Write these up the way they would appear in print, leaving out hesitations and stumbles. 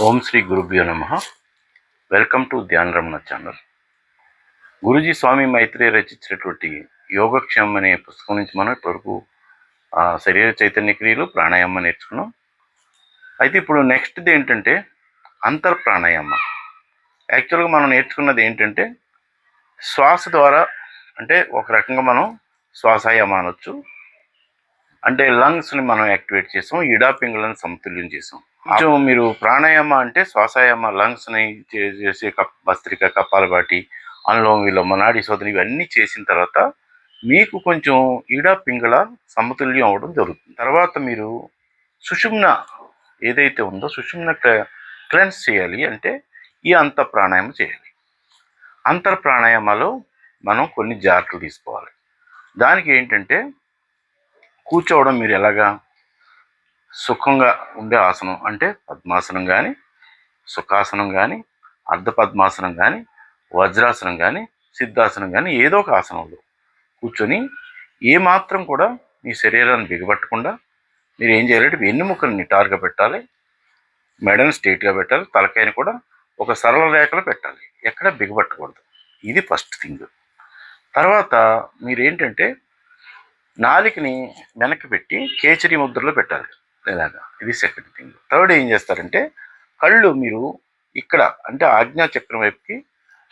ఓం శ్రీ గురుభ్యో నమః. Welcome to ధ్యాన రమణ ఛానల్. గురుజీ స్వామి మైత్రేయ రచించినటువంటి యోగక్షేమం అనే పుస్తకం నుంచి మనం ఇప్పటివరకు శరీర చైతన్య క్రియలు ప్రాణాయామం నేర్చుకున్నాం. అయితే ఇప్పుడు నెక్స్ట్ది ఏంటంటే అంతర్ ప్రాణాయామ. యాక్చువల్గా మనం నేర్చుకున్నది ఏంటంటే శ్వాస ద్వారా, అంటే ఒక రకంగా మనం శ్వాసాయామం అనొచ్చు. అంటే లంగ్స్ని మనం యాక్టివేట్ చేసాం, ఇడా పింగళని సమతుల్యం చేసాం. కొంచెం మీరు ప్రాణాయామ అంటే శ్వాసాయామ, లంగ్స్ని చేసే భస్త్రిక, కపాలభాతి, అనులోమ విలోమ, నాడీ శోధన ఇవన్నీ చేసిన తర్వాత మీకు కొంచెం ఇడా పింగళ సమతుల్యం అవ్వడం జరుగుతుంది. తర్వాత మీరు సుషుమ్న ఏదైతే ఉందో సుషుమ్న క్లెన్స్ చేయాలి అంటే ఈ అంతర్ ప్రాణాయామం చేయాలి. అంతర్ ప్రాణాయామాలో మనం కొన్ని జాగ్రత్తలు తీసుకోవాలి. దానికి ఏంటంటే కూర్చోవడం మీరు ఎలాగా సుఖంగా ఉండే ఆసనం, అంటే పద్మాసనం కానీ, సుఖాసనం కానీ, అర్ధ పద్మాసనం కానీ, వజ్రాసనం కానీ, సిద్ధాసనం కానీ ఏదో ఒక ఆసనంలో కూర్చొని ఏమాత్రం కూడా మీ శరీరాన్ని బిగబట్టకుండా మీరు ఏం చేయాలంటే వెన్నుముకను నిటారుగా పెట్టాలి, మెడను స్ట్రైట్గా పెట్టాలి, తలకాయని కూడా ఒక సరళ రేఖలో పెట్టాలి, ఎక్కడ బిగబట్టకూడదు. ఇది ఫస్ట్ థింగ్. తర్వాత మీరేంటంటే నాలికని వెనక్కి పెట్టి కేచరి ముద్రలో పెట్టాలి ఇలాగా. ఇది సెకండ్ థింగ్. థర్డ్ ఏం చేస్తారంటే కళ్ళు మీరు ఇక్కడ అంటే ఆజ్ఞా చక్రం వైపుకి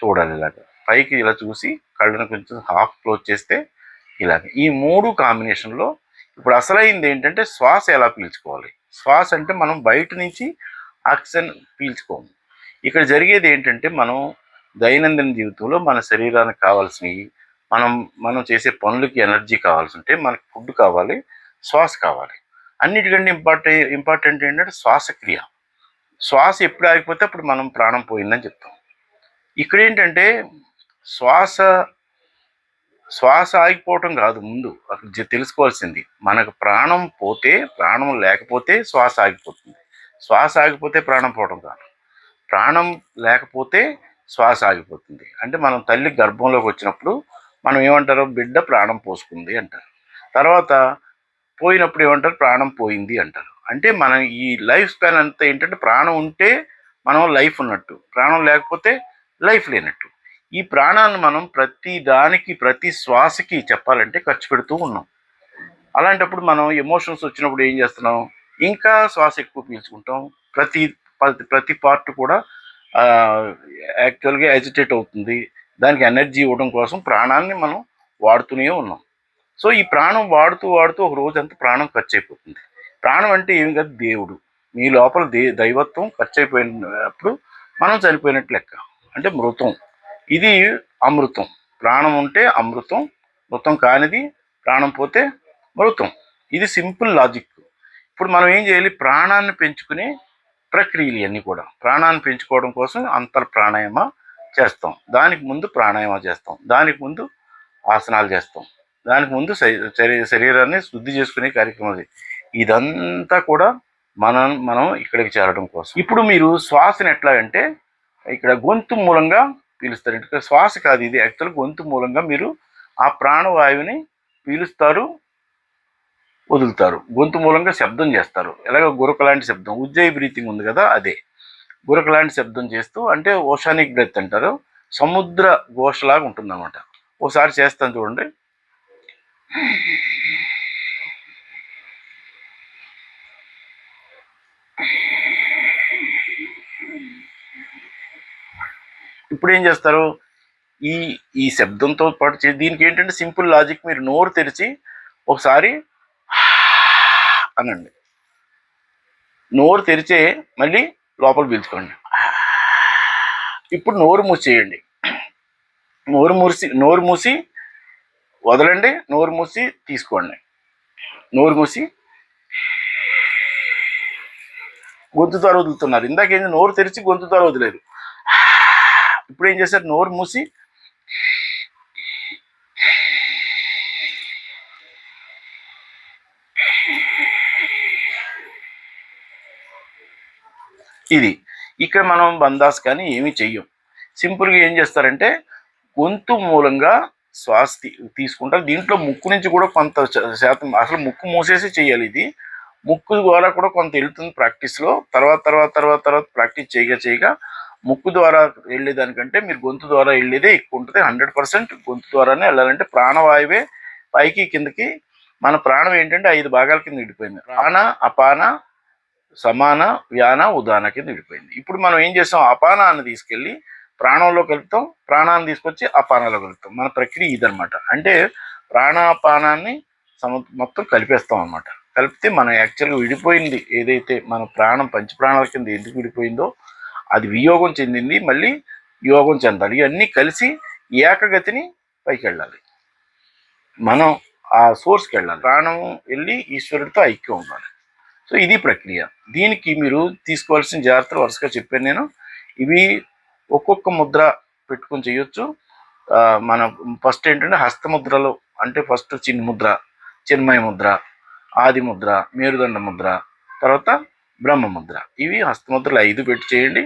చూడాలి, ఇలాగా పైకి ఇలా చూసి కళ్ళను కొంచెం హాఫ్ క్లోజ్ చేస్తే ఇలాగ. ఈ మూడు కాంబినేషన్లో ఇప్పుడు అసలైంది ఏంటంటే శ్వాస ఎలా పీల్చుకోవాలి. శ్వాస అంటే మనం బయట నుంచి ఆక్సిజన్ పీల్చుకోము. ఇక్కడ జరిగేది ఏంటంటే మనం దైనందిన జీవితంలో మన శరీరానికి కావాల్సినవి, మనం చేసే పనులకి ఎనర్జీ కావాల్సి ఉంటే మనకి ఫుడ్ కావాలి, శ్వాస కావాలి. అన్నిటికంటే ఇంపార్టెంట్ ఏంటంటే శ్వాసక్రియ. శ్వాస ఎప్పుడు ఆగిపోతే అప్పుడు మనం ప్రాణం పోయిందని చెప్తాం. ఇక్కడ ఏంటంటే శ్వాస ఆగిపోవటం కాదు, ముందు అక్కడ తెలుసుకోవాల్సింది మనకు ప్రాణం పోతే, ప్రాణం లేకపోతే శ్వాస ఆగిపోతుంది. శ్వాస ఆగిపోతే ప్రాణం పోవటం కాదు, ప్రాణం లేకపోతే శ్వాస ఆగిపోతుంది. అంటే మనం తల్లి గర్భంలోకి వచ్చినప్పుడు మనం ఏమంటారు, బిడ్డ ప్రాణం పోసుకుంది అంటారు. తర్వాత పోయినప్పుడు ఏమంటారు, ప్రాణం పోయింది అంటారు. అంటే మనం ఈ లైఫ్ స్పాన్ అంతా ఏంటంటే ప్రాణం ఉంటే మనం లైఫ్ ఉన్నట్టు, ప్రాణం లేకపోతే లైఫ్ లేనట్టు. ఈ ప్రాణాన్ని మనం ప్రతి దానికి, ప్రతి శ్వాసకి చెప్పాలంటే ఖర్చు పెడుతూ ఉన్నాం. అలాంటప్పుడు మనం ఎమోషన్స్ వచ్చినప్పుడు ఏం చేస్తున్నాం, ఇంకా శ్వాస ఎక్కువ పీల్చుకుంటాం. ప్రతి పార్ట్ కూడా యాక్చువల్గా ఎజిటేట్ అవుతుంది. దానికి ఎనర్జీ ఇవ్వడం కోసం ప్రాణాన్ని మనం వాడుతూనే ఉన్నాం. సో ఈ ప్రాణం వాడుతూ ఒక రోజంతా ప్రాణం ఖర్చు అయిపోతుంది. ప్రాణం అంటే ఏమి కాదు, దేవుడు. మీ లోపల దైవత్వం ఖర్చు అయిపోయినప్పుడు మనం చనిపోయినట్టు లెక్క, అంటే మృతం. ఇది అమృతం. ప్రాణం ఉంటే అమృతం, మృతం కానిది ప్రాణం పోతే మృతం. ఇది సింపుల్ లాజిక్. ఇప్పుడు మనం ఏం చేయాలి, ప్రాణాన్ని పెంచుకునే ప్రక్రియలు ఇవన్నీ కూడా. ప్రాణాన్ని పెంచుకోవడం కోసం అంతర్ ప్రాణాయామ చేస్తాం, దానికి ముందు ప్రాణాయామ చేస్తాం, దానికి ముందు ఆసనాలు చేస్తాం, దానికి ముందు శరీరాన్ని శుద్ధి చేసుకునే కార్యక్రమం. ఇదంతా కూడా మనం ఇక్కడికి చేరడం కోసం. ఇప్పుడు మీరు శ్వాసను ఎట్లా అంటే ఇక్కడ గొంతు మూలంగా పీలుస్తారు. ఇక్కడ శ్వాస కాదు ఇది, యాక్చువల్ గొంతు మూలంగా మీరు ఆ ప్రాణవాయువుని పీలుస్తారు, వదులుతారు. గొంతు మూలంగా శబ్దం చేస్తారు. ఎలాగ గురక లాంటి శబ్దం, ఉజ్జయి బ్రీతింగ్ ఉంది కదా, అదే గురక లాంటి శబ్దం చేస్తూ, అంటే ఓషానిక్ బ్రెత్ అంటారు, సముద్ర ఘోషలాగా ఉంటుంది అనమాట. ఒకసారి చేస్తాను చూడండి. ఇప్పుడు ఏం చేస్తారు, ఈ శబ్దంతో పాటు దీనికి ఏంటంటే సింపుల్ లాజిక్. మీరు నోరు తెరిచి ఒకసారి అనండి, నోరు తెరిచే మళ్ళీ లోపల పీల్చుకోండి. ఇప్పుడు నోరు మూసేయండి, నోరు మూసి వదలండి, నోరు మూసి తీసుకోండి, నోరు మూసి గొంతు ద్వారా వదులుతున్నారు. ఇందాకేంది, నోరు తెరిచి గొంతు ద్వారా వదిలేరు. ఇప్పుడు ఏం చేశారు, నోరు మూసి ఇది. ఇక్కడ మనం బందాస్ కానీ ఏమీ చెయ్యం. సింపుల్గా ఏం చేస్తారంటే గొంతు మూలంగా శ్వాస తీసుకుంటారు. దీంట్లో ముక్కు నుంచి కూడా కొంత శాతం, అసలు ముక్కు మూసేసి చేయాలి ఇది. ముక్కు ద్వారా కూడా కొంత వెళ్తుంది ప్రాక్టీస్లో. తర్వాత ప్రాక్టీస్ చేయగా ముక్కు ద్వారా వెళ్ళేదానికంటే మీరు గొంతు ద్వారా వెళ్ళేదే ఎక్కువ ఉంటుంది. 100% గొంతు ద్వారానే వెళ్ళాలంటే ప్రాణవాయువే పైకి కిందకి. మన ప్రాణం ఏంటంటే 5 భాగాల కింద విడిపోయింది. ప్రాణ, అపాన, సమాన, వ్యాన, ఉదాన కింద విడిపోయింది. ఇప్పుడు మనం ఏం చేస్తాం, అపానాన్ని తీసుకెళ్ళి ప్రాణంలో కలుపుతాం, ప్రాణాన్ని తీసుకొచ్చి అపానాలో కలుపుతాం. మన ప్రక్రియ ఇదనమాట. అంటే ప్రాణాపానాన్ని మొత్తం కలిపేస్తాం అనమాట. కలిపితే మనం యాక్చువల్గా విడిపోయింది ఏదైతే మన ప్రాణం పంచప్రాణాల కింద ఎందుకు విడిపోయిందో అది వియోగం చెందింది, మళ్ళీ యోగం చెందాలి. ఇవన్నీ కలిసి ఏకగతిని పైకి వెళ్ళాలి. మనం ఆ సోర్స్కి వెళ్ళాలి. ప్రాణం వెళ్ళి ఈశ్వరుడితో ఐక్యం ఉండాలి. సో ఇది ప్రక్రియ. దీనికి మీరు తీసుకోవాల్సిన జాగ్రత్తలు వరుసగా చెప్పాను నేను. ఇవి ఒక్కొక్క ముద్ర పెట్టుకొని చేయొచ్చు. మన ఫస్ట్ ఏంటంటే హస్తముద్రలో, అంటే ఫస్ట్ చిన్న ముద్ర, చిన్మయ ముద్ర, ఆది ముద్ర, మేరుదండ ముద్ర, తర్వాత బ్రహ్మ ముద్ర. ఇవి హస్తముద్రలు 5 పెట్టి చేయండి.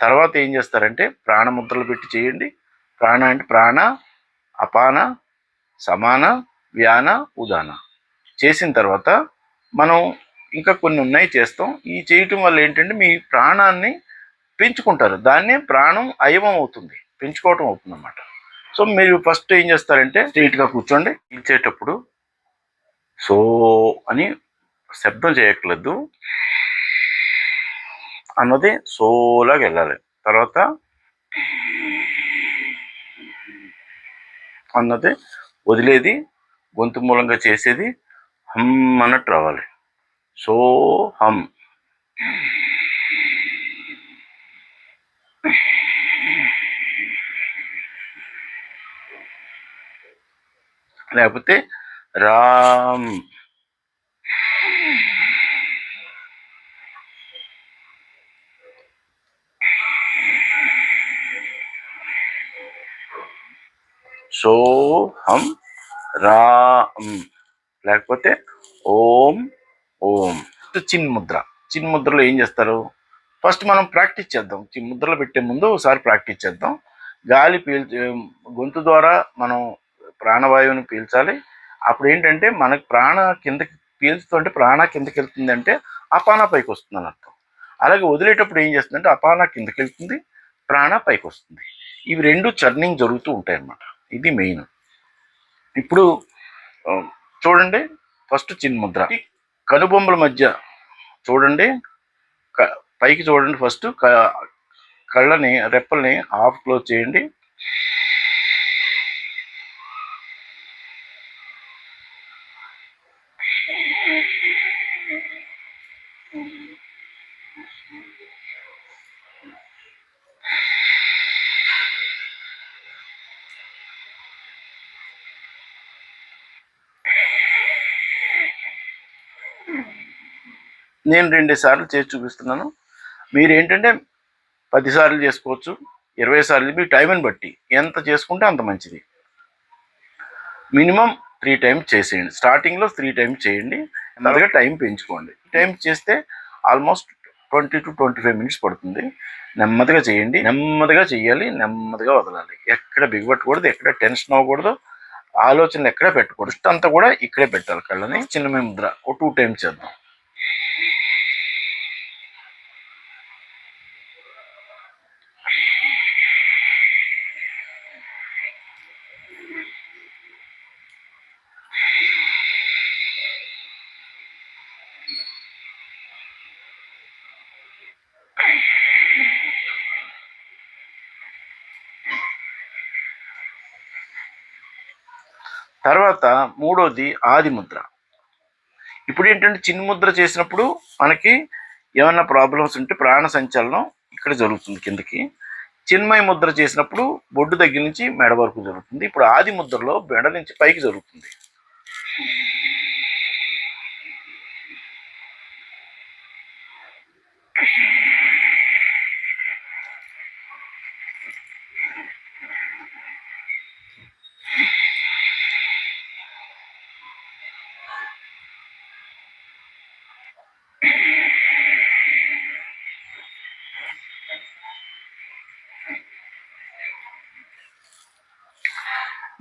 తర్వాత ఏం చేస్తారంటే ప్రాణముద్రలు పెట్టి చేయండి. ప్రాణ అంటే ప్రాణ, అపాన, సమాన, వ్యాన, ఉదాన చేసిన తర్వాత మనం ఇంకా కొన్ని ఉన్నాయి చేస్తాం. ఈ చేయటం వల్ల ఏంటంటే మీ ప్రాణాన్ని పెంచుకుంటారు. దాన్నే ప్రాణం అయమం అవుతుంది, పెంచుకోవటం అవుతుంది అన్నమాట. సో మీరు ఫస్ట్ ఏం చేస్తారంటే స్ట్రైట్గా కూర్చోండి. పీల్చేటప్పుడు సో అని శబ్దం చేయట్లేదు అన్నది సోలాగా వెళ్ళాలి. తర్వాత అన్నది వదిలేది, గొంతు మూలంగా చేసేది హమ్ అన్నట్టు రావాలి. సో హమ్. లేకపోతే రామ్. సోహం రామ్. లేకపోతే ఓం ఓం. చిన్న ముద్ర. చిన్న ముద్రలో ఏం చేస్తారు, ఫస్ట్ మనం ప్రాక్టీస్ చేద్దాం. చిన్న ముద్రలో పెట్టే ముందు ఒకసారి ప్రాక్టీస్ చేద్దాం. గాలి గొంతు ద్వారా మనం ప్రాణవాయువుని పీల్చాలి. అప్పుడు ఏంటంటే మనకు ప్రాణ కిందకి పీల్చుతుంటే ప్రాణ కిందకి వెళ్తుంది అంటే అపాన పైకి వస్తుంది అని అర్థం. అలాగే వదిలేటప్పుడు ఏం చేస్తుందంటే అపాన కిందకి వెళ్తుంది, ప్రాణ పైకి వస్తుంది. ఇవి రెండు చర్నింగ్ జరుగుతూ ఉంటాయి అన్నమాట. ఇది మెయిన్. ఇప్పుడు చూడండి, ఫస్ట్ చిన్న ముద్ర కనుబొమ్మల మధ్య చూడండి, పైకి చూడండి. ఫస్ట్ కళ్ళని రెప్పల్ని హాఫ్ క్లోజ్ చేయండి. నేను 2 సార్లు చేసి చూపిస్తున్నాను. మీరు ఏంటంటే 10 సార్లు చేసుకోవచ్చు, 20 సార్లు, మీ టైంని బట్టి ఎంత చేసుకుంటే అంత మంచిది. మినిమం 3 టైమ్స్ చేసేయండి. స్టార్టింగ్లో 3 టైమ్స్ చేయండి, నెమ్మదిగా టైం పెంచుకోండి. టైం చేస్తే ఆల్మోస్ట్ 20 to 25 మినిట్స్ పడుతుంది. నెమ్మదిగా చేయండి, నెమ్మదిగా చేయాలి, నెమ్మదిగా వదలాలి. ఎక్కడ బిగబట్టకూడదు, ఎక్కడ టెన్షన్ అవ్వకూడదు, ఆలోచనలు ఎక్కడ పెట్టకూడదు. అంతా కూడా ఇక్కడే పెట్టాలి. కళ్ళని చిన్న ముద్ర ఒక 2 టైమ్స్ చేద్దాం. తర్వాత మూడోది ఆది ముద్ర. ఇప్పుడు ఏంటంటే చిన్న ముద్ర చేసినప్పుడు మనకి ఏమన్నా ప్రాబ్లమ్స్ ఉంటే ప్రాణ సంచలనం ఇక్కడ జరుగుతుంది కిందకి. చిన్మయ ముద్ర చేసినప్పుడు బొడ్డు దగ్గర నుంచి మెడ వరకు జరుగుతుంది. ఇప్పుడు ఆది ముద్రలో మెడ నుంచి పైకి జరుగుతుంది.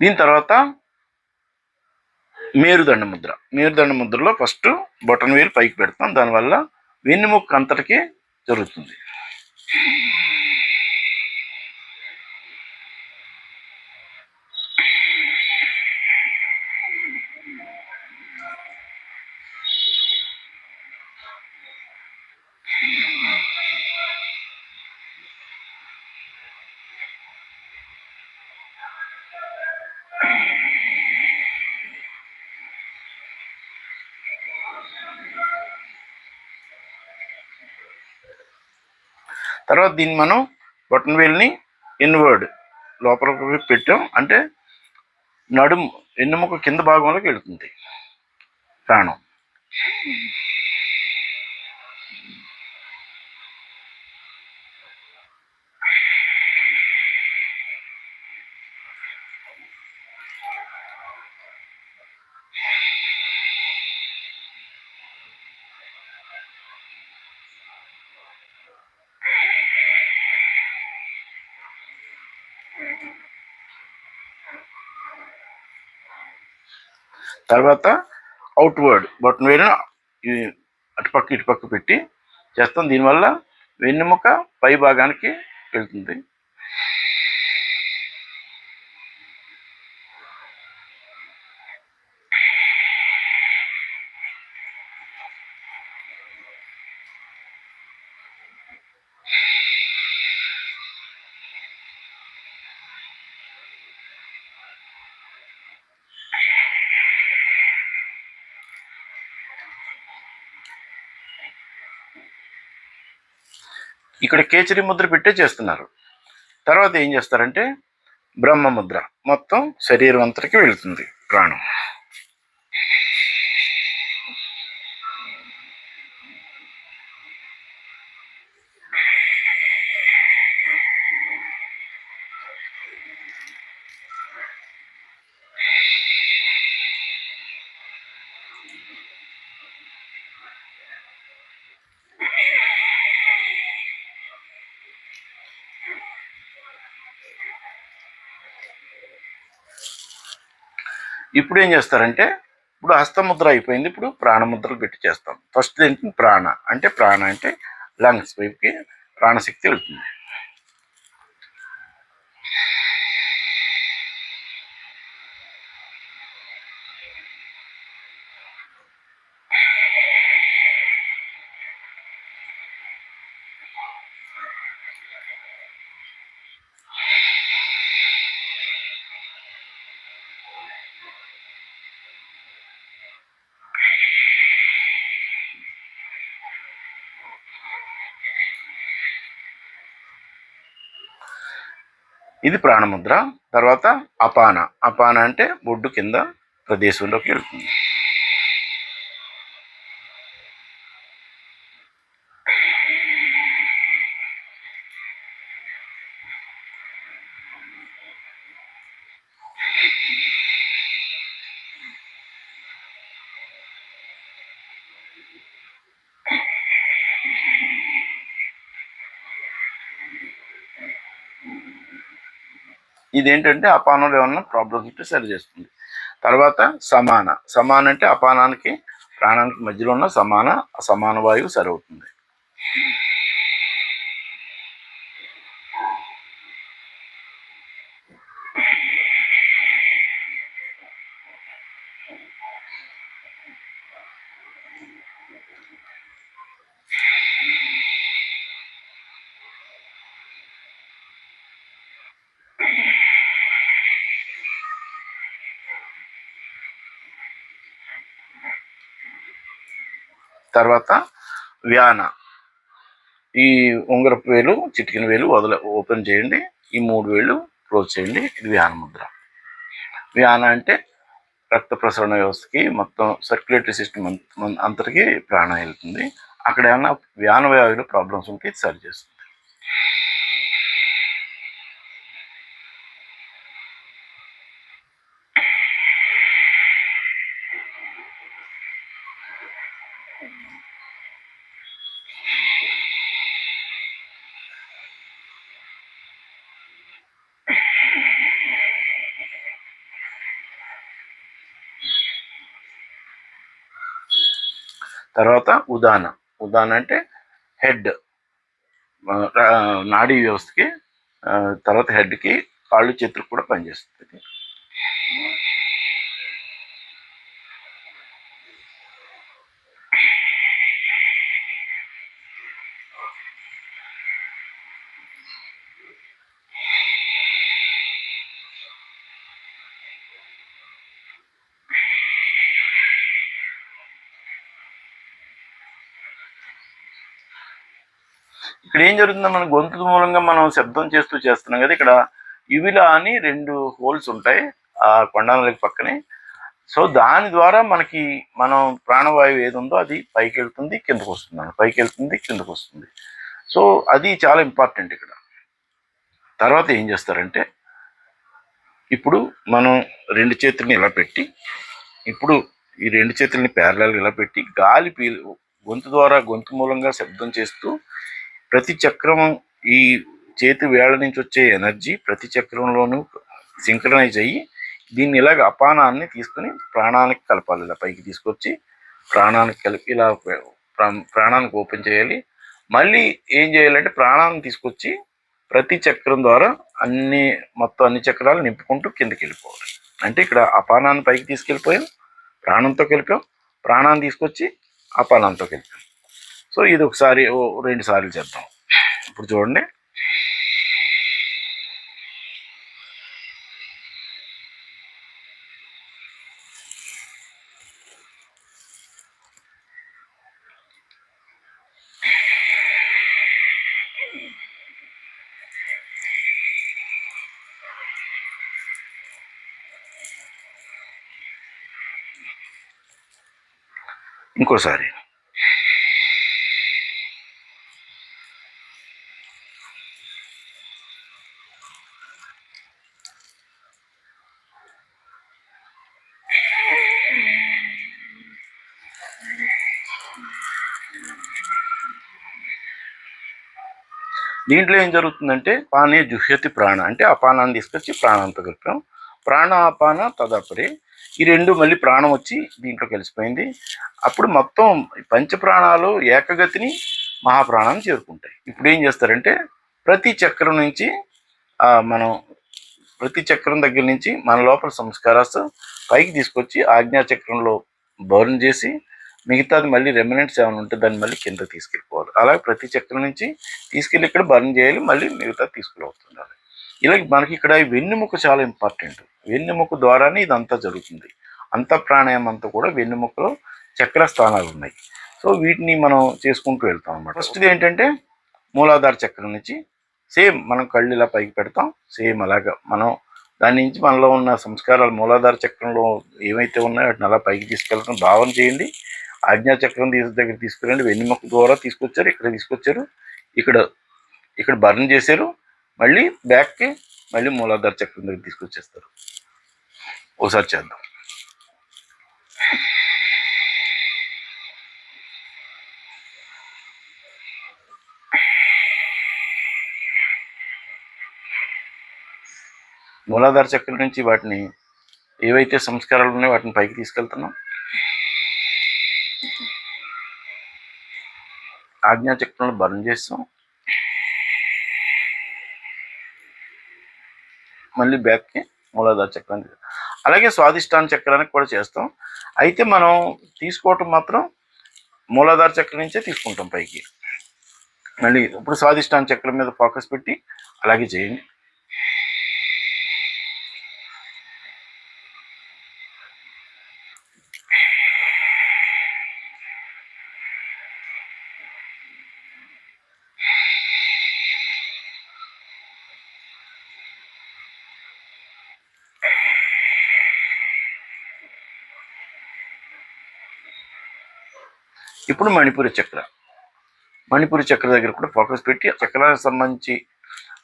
దీని తర్వాత మేరుదండ ముద్ర. మేరుదండ ముద్రలో ఫస్ట్ బొటన వేలు పైకి పెడతాం. దానివల్ల వెన్నుముక్క అంతటికి జరుగుతుంది. తర్వాత దీన్ని మనం బొటన వేలుని ఇన్వర్డ్ లోపలికి పెట్టాం అంటే నడుము వెన్నుముక కింద భాగంలోకి వెళుతుంది ప్రాణం. తర్వాత అవుట్వర్డ్ బొటన వేలు అటుపక్క ఇటుపక్క పెట్టి చేస్తాం. దీనివల్ల వెన్నెముక పై భాగానికి వెళ్తుంది. ఇక్కడ కేచరి ముద్ర పెట్టే చేస్తున్నారు. తర్వాత ఏం చేస్తారంటే బ్రహ్మ ముద్ర, మొత్తం శరీరం అంతటికి వెళుతుంది ప్రాణం. ఇప్పుడు ఏం చేస్తారంటే ఇప్పుడు హస్తముద్ర అయిపోయింది. ఇప్పుడు ప్రాణముద్రలు పెట్టి చేస్తాం. ఫస్ట్ ఏంటి ప్రాణ అంటే లంగ్స్ వైపుకి ప్రాణశక్తి వెళ్తుంది. ఇది ప్రాణముద్ర. తర్వాత అపాన అంటే బొడ్డు కింద ప్రదేశంలోకి వెళ్తుంది. ఇదేంటంటే అపానంలో ఏమన్నా ప్రాబ్లమ్స్ ఉంటే సరి చేస్తుంది. తర్వాత సమాన అంటే అపానానికి ప్రాణానికి మధ్యలో ఉన్న సమాన వాయువు సరవుతుంది. తర్వాత వ్యాన, ఈ ఉంగరపు వేలు చిటికిన వేలు ఓపెన్ చేయండి, ఈ 3 వేళ్ళు క్లోజ్ చేయండి. ఇది వ్యాన ముద్ర. వ్యాన అంటే రక్త ప్రసరణ వ్యవస్థకి మొత్తం సర్క్యులేటరీ సిస్టమ్ అంతటికి ప్రాణం వెళ్తుంది. అక్కడ ఏమన్నా వ్యాన వ్యాధులు ప్రాబ్లమ్స్ ఉంటే ఇది సరి చేస్తుంది. తర్వాత ఉదాన. ఉదాన అంటే హెడ్, నాడీ వ్యవస్థకి. తర్వాత హెడ్కి, కాళ్ళు చేతులకు కూడా పనిచేస్తుంది. ఇక్కడ ఏం జరుగుతుందో, మన గొంతు మూలంగా మనం శబ్దం చేస్తున్నాం కదా. ఇక్కడ యువిలా అని 2 హోల్స్ ఉంటాయి ఆ కొండానలకి పక్కనే. సో దాని ద్వారా మనకి మనం ప్రాణవాయువు ఏది ఉందో అది పైకి వెళ్తుంది, కిందకు వస్తుంది, పైకి వెళ్తుంది, కిందకు వస్తుంది. సో అది చాలా ఇంపార్టెంట్ ఇక్కడ. తర్వాత ఏం చేస్తారంటే, ఇప్పుడు మనం 2 చేతుల్ని ఇలా పెట్టి, ఇప్పుడు ఈ 2 చేతుల్ని ప్యారలల్ ఇలా పెట్టి గాలి గొంతు ద్వారా, గొంతు మూలంగా శబ్దం చేస్తూ ప్రతి చక్రం, ఈ చేతి వేళ్ల నుంచి వచ్చే ఎనర్జీ ప్రతి చక్రంలోనూ సింక్రనైజ్ అయ్యి దీన్ని ఇలాగ అపానాన్ని తీసుకుని ప్రాణానికి కలపాలి. ఇలా పైకి తీసుకొచ్చి ప్రాణానికి కలిపి ఇలా ప్రాణానికి ఓపెన్ చేయాలి. మళ్ళీ ఏం చేయాలంటే ప్రాణాన్ని తీసుకొచ్చి ప్రతి చక్రం ద్వారా మొత్తం అన్ని చక్రాలు నింపుకుంటూ కిందకి వెళ్ళిపోవాలి. అంటే ఇక్కడ అపానాన్ని పైకి తీసుకెళ్ళిపోయాం, ప్రాణంతో కలిపాం, ప్రాణాన్ని తీసుకొచ్చి అపానంతో కలిపాం. సో ఇది ఒకసారి 2 సార్లు చేద్దాం. ఇప్పుడు చూడండి. ఇంకోసారి. దీంట్లో ఏం జరుగుతుందంటే, పానే జుహ్యతి ప్రాణ అంటే అపానాన్ని తీసుకొచ్చి ప్రాణంతో కలిపాం. ప్రాణ అపాన తదపరే, ఈ 2 మళ్ళీ ప్రాణం వచ్చి దీంట్లో కలిసిపోయింది. అప్పుడు మొత్తం పంచప్రాణాలు ఏకగతిని మహాప్రాణాన్ని చేరుకుంటాయి. ఇప్పుడు ఏం చేస్తారంటే, ప్రతి చక్రం నుంచి మనం ప్రతి చక్రం దగ్గర నుంచి మన లోపల సంస్కారాలు పైకి తీసుకొచ్చి ఆజ్ఞాచక్రంలో బర్న్ చేసి, మిగతాది మళ్ళీ రెమినెంట్స్ ఏమైనా ఉంటే దాన్ని మళ్ళీ కింద తీసుకెళ్ళిపోవాలి. అలాగే ప్రతి చక్రం నుంచి తీసుకెళ్ళి ఇక్కడ బర్న్ చేయాలి, మళ్ళీ మిగతా తీసుకెళ్ళవుతుండాలి. ఇలా మనకి ఇక్కడ వెన్నెముక చాలా ఇంపార్టెంట్. వెన్నెముక ద్వారానే ఇదంతా జరుగుతుంది. అంత ప్రాణాయామం అంతా కూడా వెన్నెముకలో చక్ర స్థానాలు ఉన్నాయి. సో వీటిని మనం చేసుకుంటూ వెళ్తాం అన్నమాట. ఫస్ట్ది ఏంటంటే, మూలాధార చక్రం నుంచి సేమ్ మనం కళ్ళు ఇలా పైకి పెడతాం. సేమ్ అలాగా మనం దాని నుంచి మనలో ఉన్న సంస్కారాలు మూలాధార చక్రంలో ఏమైతే ఉన్నాయో వాటిని అలా పైకి తీసుకెళ్ళడం భావన చేయండి. ఆజ్ఞాచక్రం దగ్గర తీసుకురండి. వెన్నెముక ద్వారా తీసుకొచ్చారు, ఇక్కడ తీసుకొచ్చారు, ఇక్కడ బర్న్ చేశారు, మళ్ళీ బ్యాక్కి మళ్ళీ మూలాధార చక్రం దగ్గర తీసుకొచ్చేస్తారు. ఒకసారి చేద్దాం. మూలాధార చక్రం నుంచి వాటిని ఏవైతే సంస్కారాలు ఉన్నాయో వాటిని పైకి తీసుకెళ్తున్నాం. ఆజ్ఞాచక్రంలో బర్న్ చేస్తాం, మళ్ళీ బ్యాక్కి మూలాధార చక్రానికి. అలాగే స్వాదిష్టాన చక్రానికి కూడా చేస్తాం. అయితే మనం తీసుకోవటం మాత్రం మూలాధార చక్రం నుంచే తీసుకుంటాం పైకి. మళ్ళీ ఇప్పుడు స్వాదిష్టాన చక్రం మీద ఫోకస్ పెట్టి అలాగే చేయండి. ఇప్పుడు మణిపురి చక్ర దగ్గర కూడా ఫోకస్ పెట్టి చక్రాలకు సంబంధించి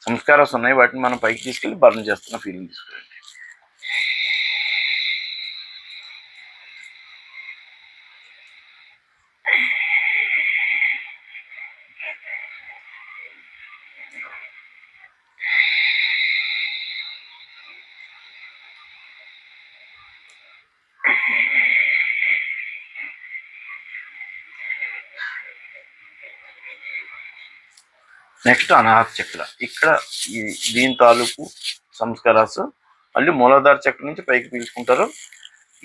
సంస్కారాలు ఉన్నాయి, వాటిని మనం పైకి తీసుకెళ్ళి బర్న్ చేస్తున్న ఫీలింగ్ తీసుకోండి. నెక్స్ట్ అనాహత చక్ర. ఇక్కడ దీని తాలూకు సంస్కారాస్ మళ్ళీ మూలాధార చక్రం నుంచి పైకి పీల్చుకుంటారు.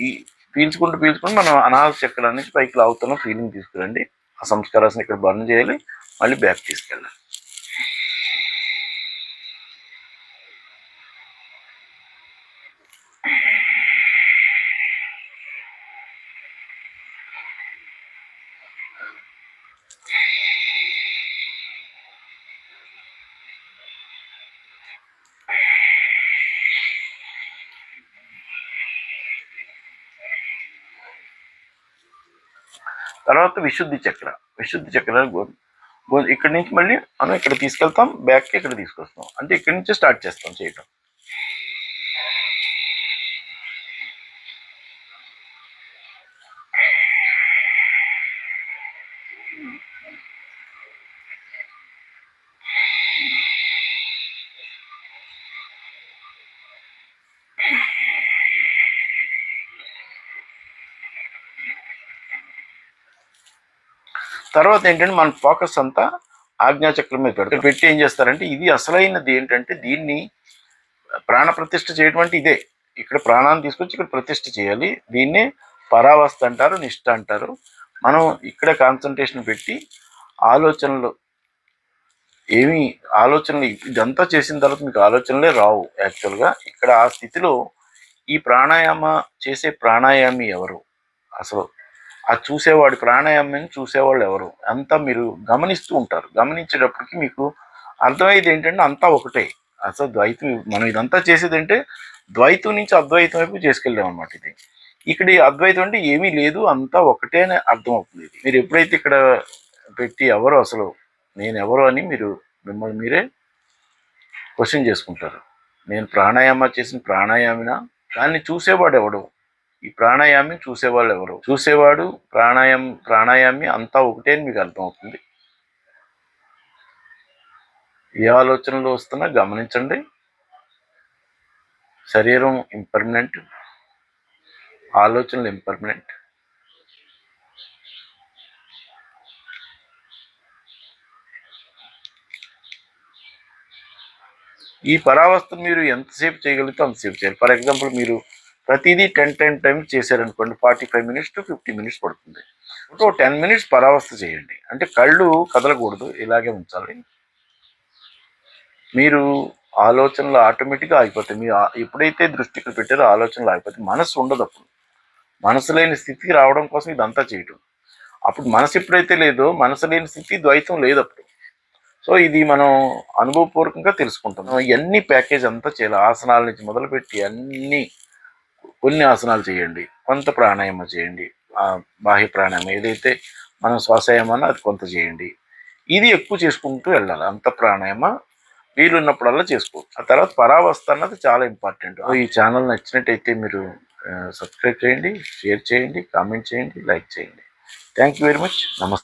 ఈ పీల్చుకుంటూ మనం అనాహత చక్రం నుంచి పైకి లాగుతున్న ఫీలింగ్ తీసుకురండి. ఆ సంస్కారాన్ని ఇక్కడ బర్న్ చేయాలి, మళ్ళీ బ్యాక్ తీసుకెళ్ళాలి. తర్వాత విశుద్ధి చక్ర. విశుద్ధి చక్ర ఇక్కడి నుంచి మళ్ళీ మనం ఇక్కడ తీసుకెళ్తాం, బ్యాక్కి ఇక్కడ తీసుకొస్తాం. అంటే ఇక్కడి నుంచి స్టార్ట్ చేస్తాం చేయటం. తర్వాత ఏంటంటే మన ఫోకస్ అంతా ఆజ్ఞాచక్రం మీద పెట్టి ఏం చేస్తారంటే, ఇది అసలైనది ఏంటంటే దీన్ని ప్రాణ ప్రతిష్ఠ చేయడం అంటే ఇదే. ఇక్కడ ప్రాణాన్ని తీసుకొచ్చి ఇక్కడ ప్రతిష్ఠ చేయాలి. దీన్నే పరావస్థ అంటారు, నిష్ఠ అంటారు. మనం ఇక్కడ కాన్సన్ట్రేషన్ పెట్టి ఆలోచనలు ఇదంతా చేసిన తర్వాత మీకు ఆలోచనలే రావు. యాక్చువల్గా ఇక్కడ ఆ స్థితిలో ఈ ప్రాణాయామ చేసే ప్రాణాయామి ఎవరు, అసలు ఆ చూసేవాడి ప్రాణాయామాన్ని చూసేవాళ్ళు ఎవరు, అంతా మీరు గమనిస్తూ ఉంటారు. గమనించేటప్పటికి మీకు అర్థమయ్యేది ఏంటంటే అంతా ఒకటే. అసలు ద్వైతం మనం ఇదంతా చేసేది అంటే ద్వైతం నుంచి అద్వైతం వైపు చేసుకెళ్ళాం అనమాట. ఇది ఇక్కడ అద్వైతం అంటే ఏమీ లేదు, అంతా ఒకటే అని అర్థం అవుతుంది. మీరు ఎప్పుడైతే ఇక్కడ పెట్టి ఎవరు అసలు నేను ఎవరు అని మీరు మిమ్మల్ని మీరే క్వశ్చన్ చేసుకుంటారు. నేను ప్రాణాయామ చేసిన ప్రాణాయామినా, దాన్ని చూసేవాడు ఎవడు, ఈ ప్రాణాయామి చూసేవాళ్ళు ఎవరు, చూసేవాడు ప్రాణాయామి అంతా ఒకటే అని మీకు అర్థమవుతుంది. ఏ ఆలోచనలు వస్తున్నా గమనించండి. శరీరం ఇంపర్మనెంట్, ఆలోచనలు ఇంపర్మనెంట్. ఈ పరావస్థను మీరు ఎంతసేపు చేయగలిగితే అంతసేపు చేయాలి. ఫర్ ఎగ్జాంపుల్ మీరు ప్రతిదీ 10 టైమ్స్ చేశారనుకోండి, 45 minutes to 50 minutes పడుతుంది. 10 minutes పరావస్థ చేయండి. అంటే కళ్ళు కదలకూడదు, ఇలాగే ఉంచాలి. మీరు ఆలోచనలు ఆటోమేటిక్గా ఆగిపోతాయి. మీరు ఎప్పుడైతే దృష్టి ఇక్కడ పెట్టారో ఆలోచనలు ఆగిపోతాయి. మనసు ఉండదు. అప్పుడు మనసు లేని స్థితికి రావడం కోసం ఇదంతా చేయటం. అప్పుడు మనసు ఎప్పుడైతే లేదో, మనసు లేని స్థితి ద్వైతం లేదు అప్పుడు. సో ఇది మనం అనుభవపూర్వకంగా తెలుసుకుంటాం. ఇవన్నీ ప్యాకేజ్ అంతా చేయాలి. ఆసనాల నుంచి మొదలుపెట్టి కొన్ని ఆసనాలు చేయండి, కొంత ప్రాణాయామం చేయండి, బాహ్య ప్రాణాయామం ఏదైతే మనం శ్వాసాయామో అది కొంత చేయండి. ఇది ఎక్కువ చేసుకుంటూ వెళ్ళాలి. అంత ప్రాణాయామ వీలున్నప్పుడల్లా చేసుకోవచ్చు. ఆ తర్వాత పరావస్థ అన్నది చాలా ఇంపార్టెంట్. ఈ ఛానల్ నచ్చినట్టయితే మీరు సబ్స్క్రైబ్ చేయండి, షేర్ చేయండి, కామెంట్ చేయండి, లైక్ చేయండి. Thank you very much. నమస్తే.